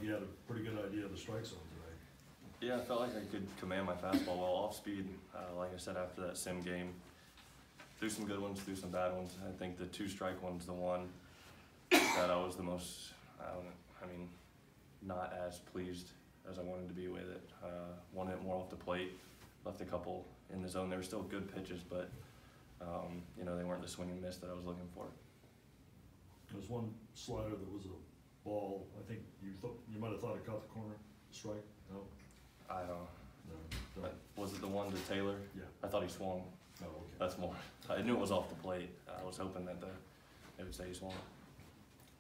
you had a pretty good idea of the strike zone today. Yeah, I felt like I could command my fastball well off speed. Like I said, after that sim game, threw some good ones, threw some bad ones. I think the 2-strike one's the one that I was the most, not as pleased as I wanted to be with it. Wanted it more off the plate, left a couple in the zone. They were still good pitches, but they weren't the swing and miss that I was looking for. There was one slider that was a ball. I think you might have thought it caught the corner. Strike? No. I don't. No. Was it the one to Taylor? Yeah. I thought he swung. Oh, okay. That's more. I knew it was off the plate. I was hoping that they would say he swung.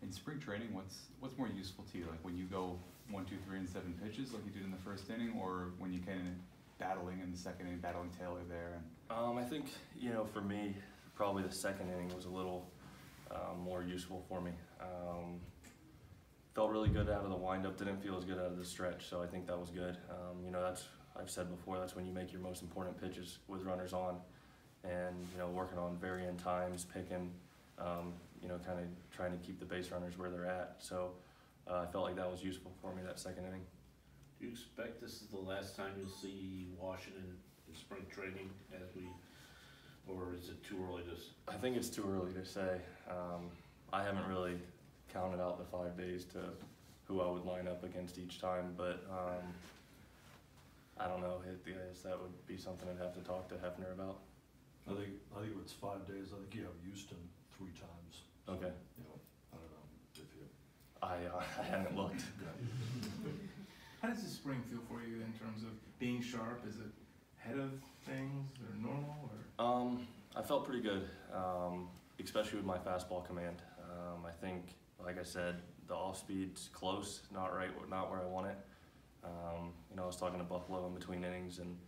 In spring training, what's more useful to you? Like when you go 1, 2, 3 and 7 pitches like you did in the first inning, or when you came in battling in the second inning, battling Taylor there? I think for me, probably the second inning was a little more useful for me. Felt really good out of the windup. Didn't feel as good out of the stretch, so I think that was good. That's I've said before. That's when you make your most important pitches with runners on, and working on varying times, picking. Kind of trying to keep the base runners where they're at. So I felt like that was useful for me that second inning. Do you expect this is the last time you'll see Washington in spring training or is it too early to? I think it's too early to say. I haven't really counted out the 5 days to who I would line up against each time, but I don't know. I guess that would be something I'd have to talk to Hefner about. I think it's 5 days. I think you have Houston 3 times. Okay. I don't know if you. I haven't looked. How does the spring feel for you in terms of being sharp? Is it ahead of things or normal or? I felt pretty good, especially with my fastball command. I think, like I said, the off speed's close, not where I want it. I was talking to Buffalo in between innings, and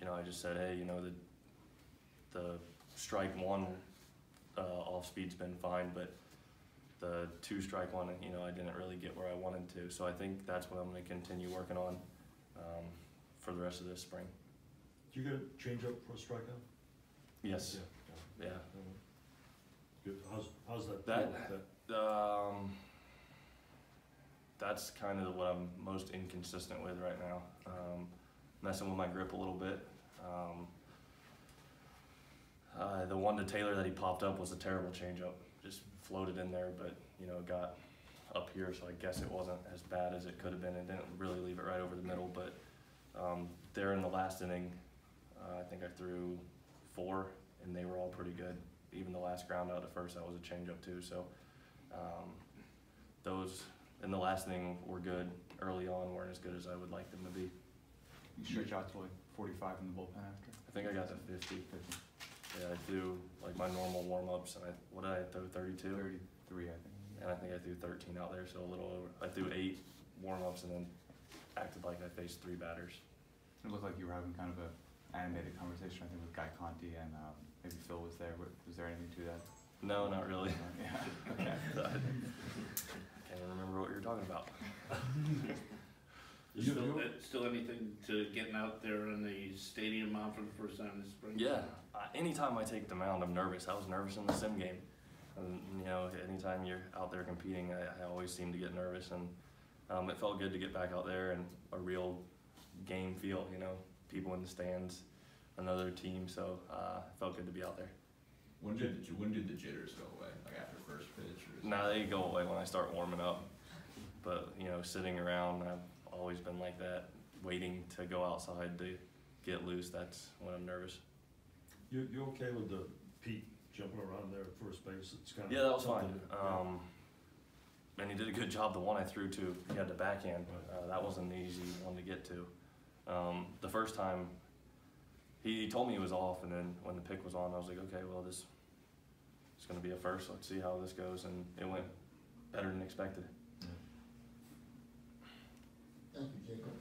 I just said, hey, the strike one off speed's been fine, but the 2-strike one, I didn't really get where I wanted to. So I think that's what I'm going to continue working on for the rest of this spring. Do you get a change up for a strikeout? Yes. Yeah. Good. How's that? That's kind of what I'm most inconsistent with right now. Messing with my grip a little bit. The one to Taylor that he popped up was a terrible changeup. Just floated in there, but got up here, so I guess it wasn't as bad as it could have been. It didn't really leave it right over the middle, but there in the last inning, I think I threw 4, and they were all pretty good. Even the last ground out at first, that was a changeup too. So those in the last inning were good. Early on, weren't as good as I would like them to be. You stretch out to like 45 in the bullpen after? I think I got to 50. Yeah, I threw like my normal warm-ups, and what did I throw, 32? 33, I think. And I think I threw 13 out there, so a little over. I threw 8 warm-ups and then acted like I faced 3 batters. It looked like you were having kind of an animated conversation, I think, with Guy Conti, and maybe Phil was there. Was there anything to that? No, not really. Yeah, okay. I can't even remember what you were talking about. Still anything to getting out there in the stadium mound for the first time this spring? Yeah, anytime I take the mound, I'm nervous. I was nervous in the sim game. And, anytime you're out there competing, I always seem to get nervous. And it felt good to get back out there and a real game feel, people in the stands, another team. So it felt good to be out there. When did the jitters go away? Like after first pitch? Nah, they go away when I start warming up. But, sitting around, I've always been like that, waiting to go outside to get loose. That's when I'm nervous. You okay with the Pete jumping around there at first base? It's kind of that was fine. And he did a good job. The one I threw to, he had the backhand. That wasn't an easy one to get to. The first time, he told me he was off, and then when the pick was on, I was like, okay, well, this is going to be a first. Let's see how this goes. And it went better than expected. Thank you, Jacob.